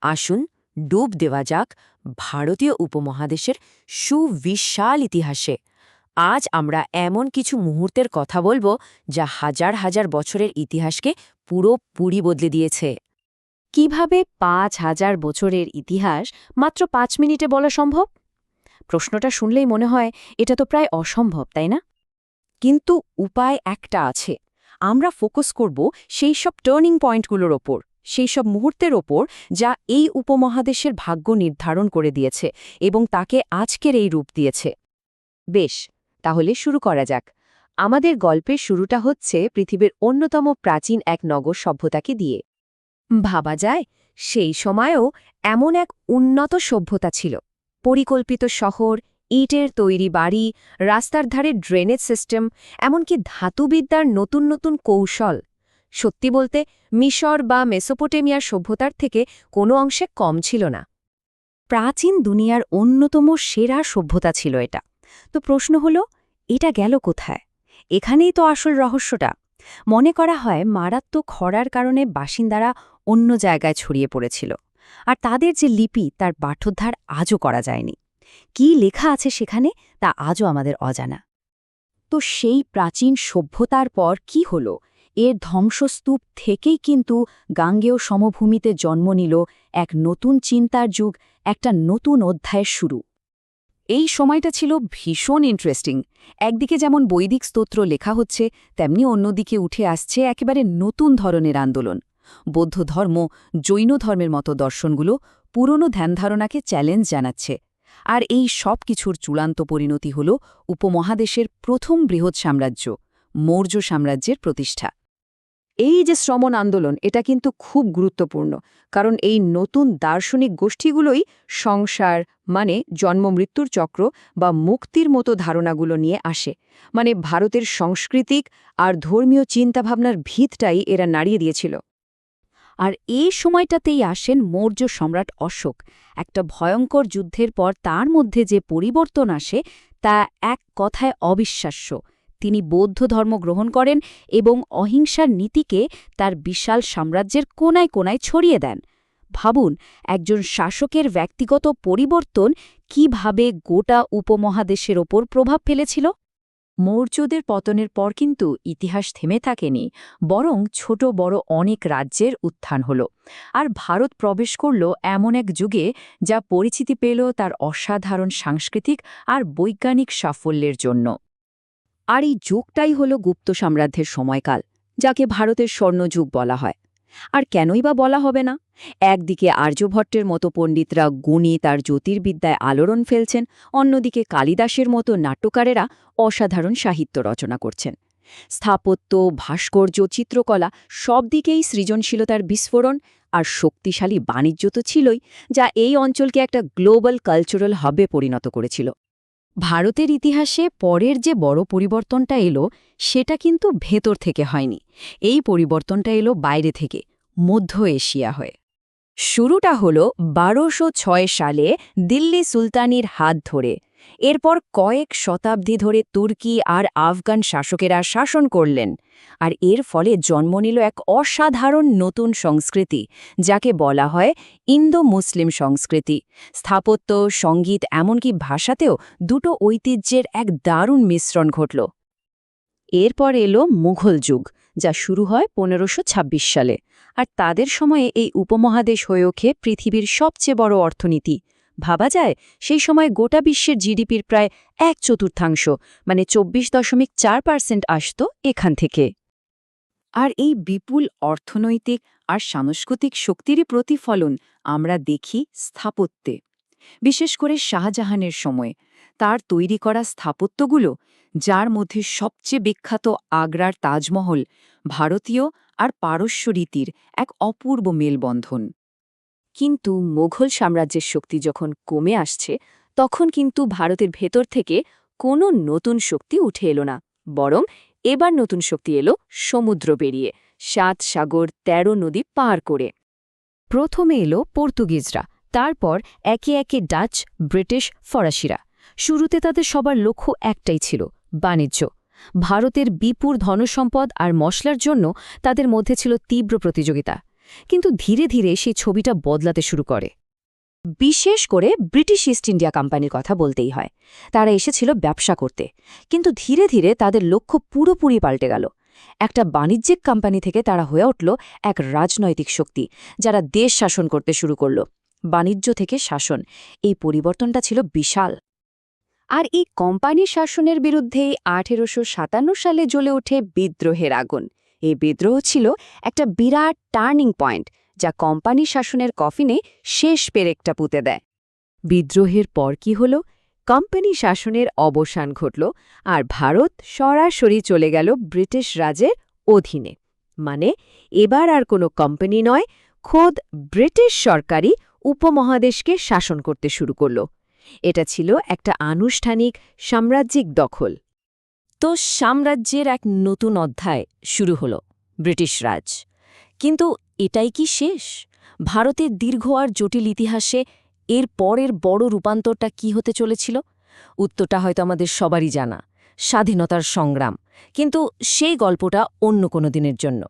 আসুন ডুব দেওয়া যাক ভারতীয় উপমহাদেশের সুবিশাল ইতিহাসে। আজ আমরা এমন কিছু মুহূর্তের কথা বলবো যা হাজার হাজার বছরের ইতিহাসকে পুরোপুরি বদলে দিয়েছে। কিভাবে ৫,০০০ বছরের ইতিহাস মাত্র ৫ মিনিটে বলা সম্ভব? প্রশ্নটা শুনলেই মনে হয় এটা তো প্রায় অসম্ভব, তাই না? কিন্তু উপায় একটা আছে। আমরা ফোকাস করব সেই সব টার্নিং পয়েন্টগুলোর ওপর, সেই সব মুহূর্তের ওপর যা এই উপমহাদেশের ভাগ্য নির্ধারণ করে দিয়েছে এবং তাকে আজকের এই রূপ দিয়েছে। বেশ, তাহলে শুরু করা যাক। আমাদের গল্পের শুরুটা হচ্ছে পৃথিবীর অন্যতম প্রাচীন এক নগর সভ্যতাকে দিয়ে। ভাবা যায় সেই সময়েও এমন এক উন্নত সভ্যতা ছিল। পরিকল্পিত শহর, ইটের তৈরি বাড়ি, রাস্তার ধারে ড্রেনেজ সিস্টেম, এমনকি ধাতুবিদ্যার নতুন নতুন কৌশল। সত্যি বলতে মিশর বা মেসোপটেমিয়ার সভ্যতার থেকে কোনো অংশে কম ছিল না। প্রাচীন দুনিয়ার অন্যতম সেরা সভ্যতা ছিল এটা। তো প্রশ্ন হলো, এটা গেল কোথায়? এখানেই তো আসল রহস্যটা। মনে করা হয় মারাত্মক খরার কারণে বাসিন্দারা অন্য জায়গায় ছড়িয়ে পড়েছিল, আর তাদের যে লিপি তার পাঠোদ্ধার আজও করা যায়নি। কি লেখা আছে সেখানে তা আজও আমাদের অজানা। তো সেই প্রাচীন সভ্যতার পর কি হল? এর ধ্বংসস্তূপ থেকেই কিন্তু গাঙ্গেয় সমভূমিতে জন্ম নিল এক নতুন চিন্তার যুগ, একটা নতুন অধ্যায়ের শুরু। এই সময়টা ছিল ভীষণ ইন্টারেস্টিং। একদিকে যেমন বৈদিক স্তোত্র লেখা হচ্ছে, তেমনি অন্যদিকে উঠে আসছে একেবারে নতুন ধরনের আন্দোলন। বৌদ্ধ ধর্ম, জৈন ধর্মের মতো দর্শনগুলো পুরনো ধ্যানধারণাকে চ্যালেঞ্জ জানাচ্ছে। আর এই সব কিছুর চূড়ান্ত পরিণতি হল উপমহাদেশের প্রথম বৃহৎ সাম্রাজ্য, মৌর্য সাম্রাজ্যের প্রতিষ্ঠা। এই যে শ্রমণ আন্দোলন, এটা কিন্তু খুব গুরুত্বপূর্ণ, কারণ এই নতুন দার্শনিক গোষ্ঠীগুলোই সংসার মানে জন্ম-মৃত্যুর চক্র বা মুক্তির মতো ধারণাগুলো নিয়ে আসে। মানে ভারতের সাংস্কৃতিক আর ধর্মীয় চিন্তাভাবনার ভিতটাই এরা নাড়িয়ে দিয়েছিল। আর এই সময়টাতেই আসেন মৌর্য সম্রাট অশোক। একটা ভয়ঙ্কর যুদ্ধের পর তার মধ্যে যে পরিবর্তন আসে তা এক কথায় অবিশ্বাস্য। তিনি বৌদ্ধ ধর্ম গ্রহণ করেন এবং অহিংসার নীতিকে তার বিশাল সাম্রাজ্যের কোনায় কোনায় ছড়িয়ে দেন। ভাবুন, একজন শাসকের ব্যক্তিগত পরিবর্তন কিভাবে গোটা উপমহাদেশের ওপর প্রভাব ফেলেছিল। মৌর্যদের পতনের পর কিন্তু ইতিহাস থেমে থাকেনি, বরং ছোট বড় অনেক রাজ্যের উত্থান হল। আর ভারত প্রবেশ করল এমন এক যুগে যা পরিচিতি পেল তার অসাধারণ সাংস্কৃতিক আর বৈজ্ঞানিক সাফল্যের জন্য। আর এই যুগটাই হল গুপ্ত সাম্রাজ্যের সময়কাল, যাকে ভারতের স্বর্ণযুগ বলা হয়। আর কেনই বা বলা হবে না? একদিকে আর্যভট্টের মতো পণ্ডিতরা গণিত আর জ্যোতির্বিদ্যায় আলোড়ন ফেলছেন, অন্যদিকে কালিদাসের মতো নাট্যকারেরা অসাধারণ সাহিত্য রচনা করছেন। স্থাপত্য, ভাস্কর্য, চিত্রকলা সব দিকেই সৃজনশীলতার বিস্ফোরণ, আর শক্তিশালী বাণিজ্য তো ছিলই, যা এই অঞ্চলকে একটা গ্লোবাল কালচারাল হাবে পরিণত করেছিল। ভারতের ইতিহাসে পরের যে বড় পরিবর্তনটা এলো, সেটা কিন্তু ভেতর থেকে হয়নি। এই পরিবর্তনটা এলো বাইরে থেকে, মধ্য এশিয়া হয়ে। শুরুটা হলো ১২০৬ সালে দিল্লি সুলতানির হাত ধরে। এরপর কয়েক শতাব্দী ধরে তুর্কি আর আফগান শাসকেরা শাসন করলেন, আর এর ফলে জন্ম নিল এক অসাধারণ নতুন সংস্কৃতি, যাকে বলা হয় ইন্দো মুসলিম সংস্কৃতি। স্থাপত্য, সঙ্গীত, এমনকি ভাষাতেও দুটো ঐতিহ্যের এক দারুণ মিশ্রণ ঘটল। এরপর এলো মুঘল যুগ, যা শুরু হয় ১৫২৬ সালে। আর তাদের সময়ে এই উপমহাদেশ হয়ে ওঠে পৃথিবীর সবচেয়ে বড় অর্থনীতি। ভাবা যায় সেই সময় গোটা বিশ্বের জিডিপির প্রায় ১/৪, মানে ২৪.৪% আসত এখান থেকে। আর এই বিপুল অর্থনৈতিক আর সাংস্কৃতিক শক্তিরই প্রতিফলন আমরা দেখি স্থাপত্যে। বিশেষ করে শাহজাহানের সময় তার তৈরি করা স্থাপত্যগুলো, যার মধ্যে সবচেয়ে বিখ্যাত আগ্রার তাজমহল, ভারতীয় আর পারস্য রীতির এক অপূর্ব মেলবন্ধন। কিন্তু মোঘল সাম্রাজ্যের শক্তি যখন কমে আসছে, তখন কিন্তু ভারতের ভেতর থেকে কোনো নতুন শক্তি উঠে এলো না, বরং এবার নতুন শক্তি এলো সমুদ্র পেরিয়ে, ৭ সাগর ১৩ নদী পার করে। প্রথমে এলো পর্তুগিজরা, তারপর একে একে ডাচ, ব্রিটিশ, ফরাসিরা। শুরুতে তাদের সবার লক্ষ্য একটাই ছিল, বাণিজ্য। ভারতের বিপুল ধনসম্পদ আর মশলার জন্য তাদের মধ্যে ছিল তীব্র প্রতিযোগিতা। কিন্তু ধীরে ধীরে সেই ছবিটা বদলাতে শুরু করে। বিশেষ করে ব্রিটিশ ইস্ট ইন্ডিয়া কোম্পানির কথা বলতেই হয়। তারা এসেছিল ব্যবসা করতে, কিন্তু ধীরে ধীরে তাদের লক্ষ্য পুরোপুরি পাল্টে গেল। একটা বাণিজ্যিক কোম্পানি থেকে তারা হয়ে উঠল এক রাজনৈতিক শক্তি, যারা দেশ শাসন করতে শুরু করল। বাণিজ্য থেকে শাসন, এই পরিবর্তনটা ছিল বিশাল। আর এই কোম্পানির শাসনের বিরুদ্ধেই 1857 সালে জ্বলে ওঠে বিদ্রোহের আগুন। এই বিদ্রোহ ছিল একটা বিরাট টার্নিং পয়েন্ট, যা কোম্পানি শাসনের কফিনে শেষ পেরেকটা পুঁতে দেয়। বিদ্রোহের পর কি হল? কোম্পানি শাসনের অবসান ঘটল, আর ভারত সরাসরি চলে গেল ব্রিটিশ রাজের অধীনে। মানে এবার আর কোনো কোম্পানি নয়, খোদ ব্রিটিশ সরকারই উপমহাদেশকে শাসন করতে শুরু করল। এটা ছিল একটা আনুষ্ঠানিক সাম্রাজ্যিক দখল। তো সাম্রাজ্যের এক নতুন অধ্যায় শুরু হল, ব্রিটিশ রাজ। কিন্তু এটাই কি শেষ? ভারতের দীর্ঘ আর জটিল ইতিহাসে এর পরের বড় রূপান্তরটা কি হতে চলেছিল? উত্তরটা হয়তো আমাদের সবারই জানা, স্বাধীনতার সংগ্রাম। কিন্তু সেই গল্পটা অন্য কোনো দিনের জন্য।